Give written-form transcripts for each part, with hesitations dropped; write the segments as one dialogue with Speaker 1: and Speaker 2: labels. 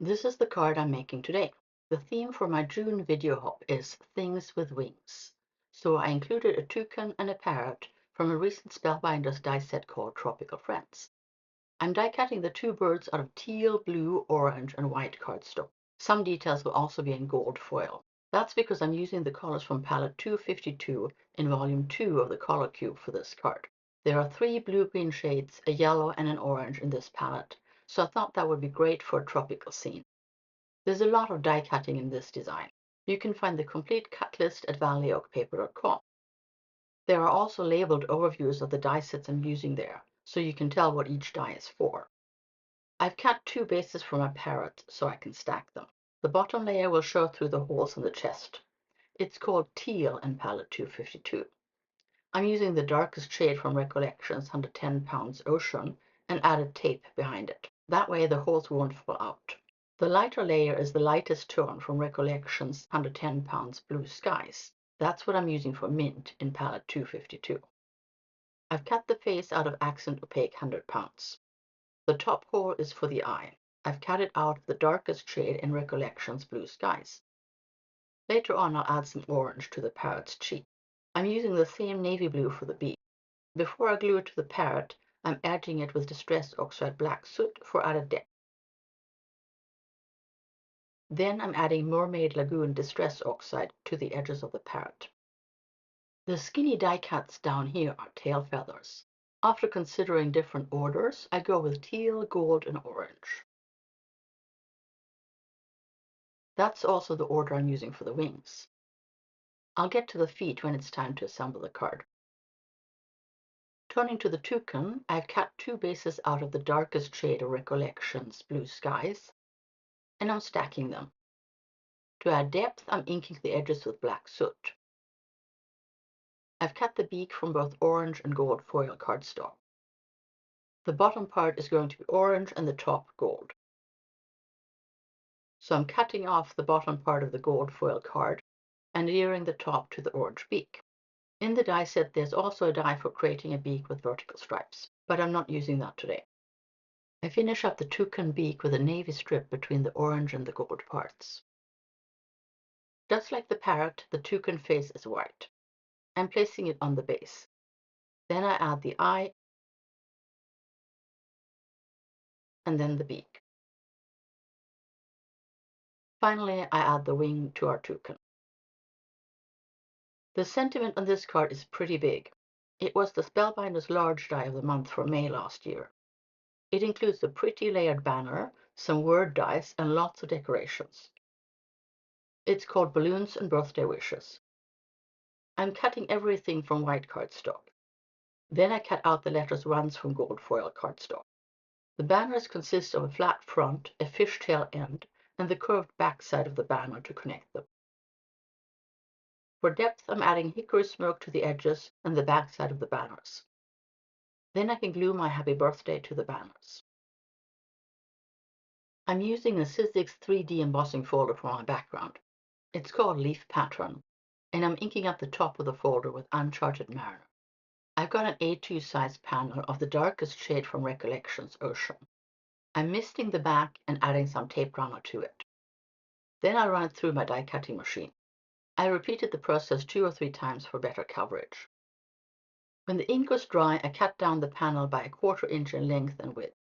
Speaker 1: This is the card I'm making today. The theme for my June video hop is Things with Wings. So I included a toucan and a parrot from a recent Spellbinders die set called Tropical Friends. I'm die cutting the two birds out of teal, blue, orange, and white cardstock. Some details will also be in gold foil. That's because I'm using the colors from palette 252 in volume 2 of the color cube for this card. There are 3 blue-green shades, a yellow and an orange in this palette, so I thought that would be great for a tropical scene. There's a lot of die cutting in this design. You can find the complete cut list at valleyOakpaper.com. There are also labeled overviews of the die sets I'm using there, so you can tell what each die is for. I've cut 2 bases for my parrot so I can stack them. The bottom layer will show through the holes in the chest. It's called Teal in palette 252. I'm using the darkest shade from Recollections 110 Pounds Ocean and added tape behind it. That way the holes won't fall out. The lighter layer is the lightest tone from Recollections 110 Pounds Blue Skies. That's what I'm using for Mint in palette 252. I've cut the face out of Accent Opaque 100 Pounds. The top hole is for the eye. I've cut it out of the darkest shade in Recollections Blue Skies. Later on I'll add some orange to the parrot's cheek. I'm using the same navy blue for the beak. Before I glue it to the parrot, I'm edging it with Distress Oxide Black Soot for added depth. Then I'm adding Mermaid Lagoon Distress Oxide to the edges of the parrot. The skinny die cuts down here are tail feathers. After considering different orders, I go with teal, gold, and orange. That's also the order I'm using for the wings. I'll get to the feet when it's time to assemble the card. Turning to the toucan, I've cut 2 bases out of the darkest shade of Recollections Blue Skies, and I'm stacking them. To add depth, I'm inking the edges with black soot. I've cut the beak from both orange and gold foil cardstock. The bottom part is going to be orange and the top gold. So I'm cutting off the bottom part of the gold foil card and adhering the top to the orange beak. In the die set, there's also a die for creating a beak with vertical stripes, but I'm not using that today. I finish up the toucan beak with a navy strip between the orange and the gold parts. Just like the parrot, the toucan face is white. I'm placing it on the base. Then I add the eye and then the beak. Finally, I add the wing to our toucan. The sentiment on this card is pretty big. It was the Spellbinders large die of the month for May last year. It includes a pretty layered banner, some word dice, and lots of decorations. It's called Balloons and Birthday Wishes. I'm cutting everything from white cardstock. Then I cut out the letters once from gold foil cardstock. The banners consist of a flat front, a fishtail end, and the curved back side of the banner to connect them. For depth, I'm adding hickory smoke to the edges and the back side of the banners. Then I can glue my happy birthday to the banners. I'm using a Sizzix 3D embossing folder for my background. It's called Leaf Pattern, and I'm inking up the top of the folder with Uncharted Mariner. I've got an A2 size panel of the darkest shade from Recollections Ocean. I'm misting the back and adding some tape runner to it. Then I run it through my die cutting machine. I repeated the process 2 or 3 times for better coverage. When the ink was dry, I cut down the panel by a 1/4 inch in length and width.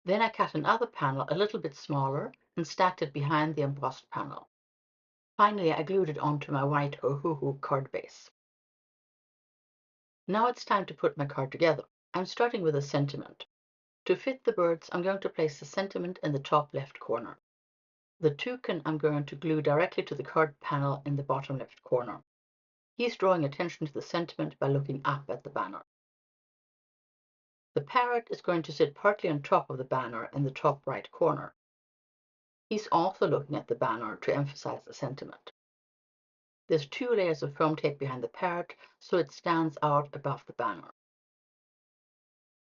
Speaker 1: Then I cut another panel a little bit smaller and stacked it behind the embossed panel. Finally, I glued it onto my white Ohuhu card base. Now it's time to put my card together. I'm starting with a sentiment. To fit the birds, I'm going to place the sentiment in the top left corner. The toucan I'm going to glue directly to the card panel in the bottom left corner. He's drawing attention to the sentiment by looking up at the banner. The parrot is going to sit partly on top of the banner in the top right corner. He's also looking at the banner to emphasize the sentiment. There's 2 layers of foam tape behind the parrot, so it stands out above the banner.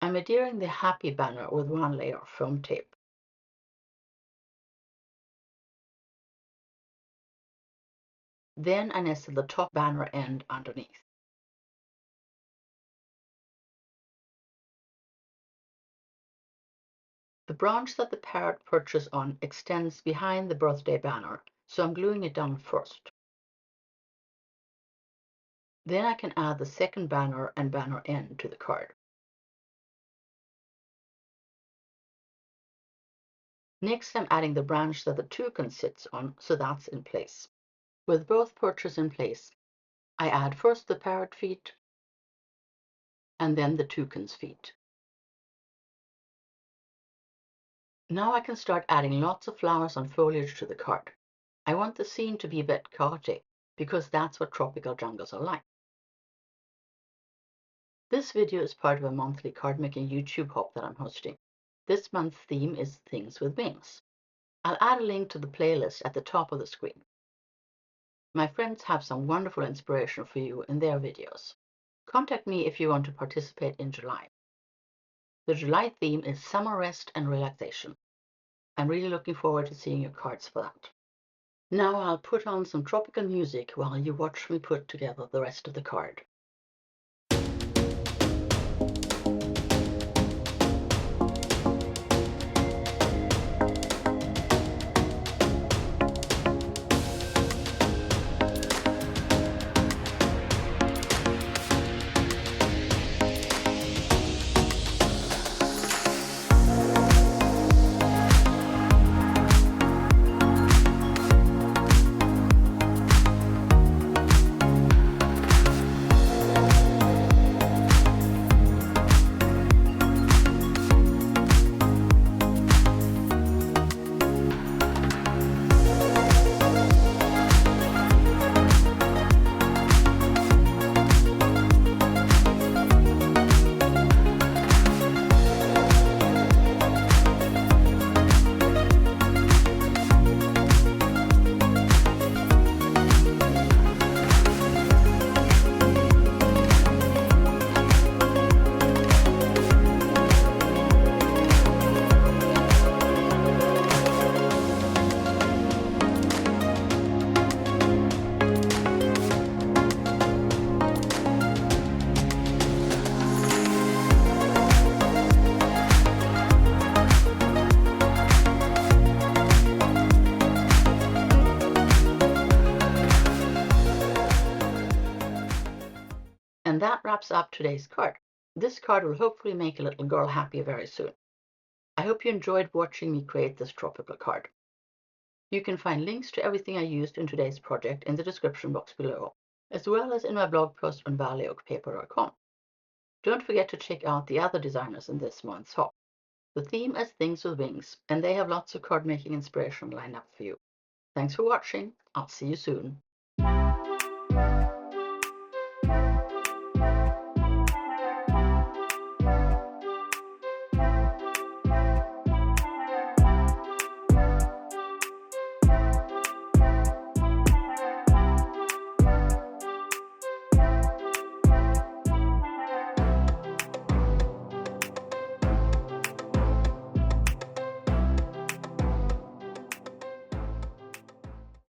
Speaker 1: I'm adhering the happy banner with 1 layer of foam tape. Then I nestled the top banner end underneath. The branch that the parrot perches on extends behind the birthday banner, so I'm gluing it down first. Then I can add the second banner and banner end to the card. Next, I'm adding the branch that the toucan sits on, so that's in place. With both perches in place, I add first the parrot feet and then the toucan's feet. Now I can start adding lots of flowers and foliage to the card. I want the scene to be a bit chaotic because that's what tropical jungles are like. This video is part of a monthly card making YouTube hop that I'm hosting. This month's theme is Things with Wings. I'll add a link to the playlist at the top of the screen. My friends have some wonderful inspiration for you in their videos. Contact me if you want to participate in July. The July theme is summer rest and relaxation. I'm really looking forward to seeing your cards for that. Now I'll put on some tropical music while you watch me put together the rest of the card. And that wraps up today's card. This card will hopefully make a little girl happy very soon. I hope you enjoyed watching me create this tropical card. You can find links to everything I used in today's project in the description box below, as well as in my blog post on valley-oak-paper.com. Don't forget to check out the other designers in this month's hop. The theme is Things with Wings, and they have lots of card making inspiration lined up for you. Thanks for watching. I'll see you soon.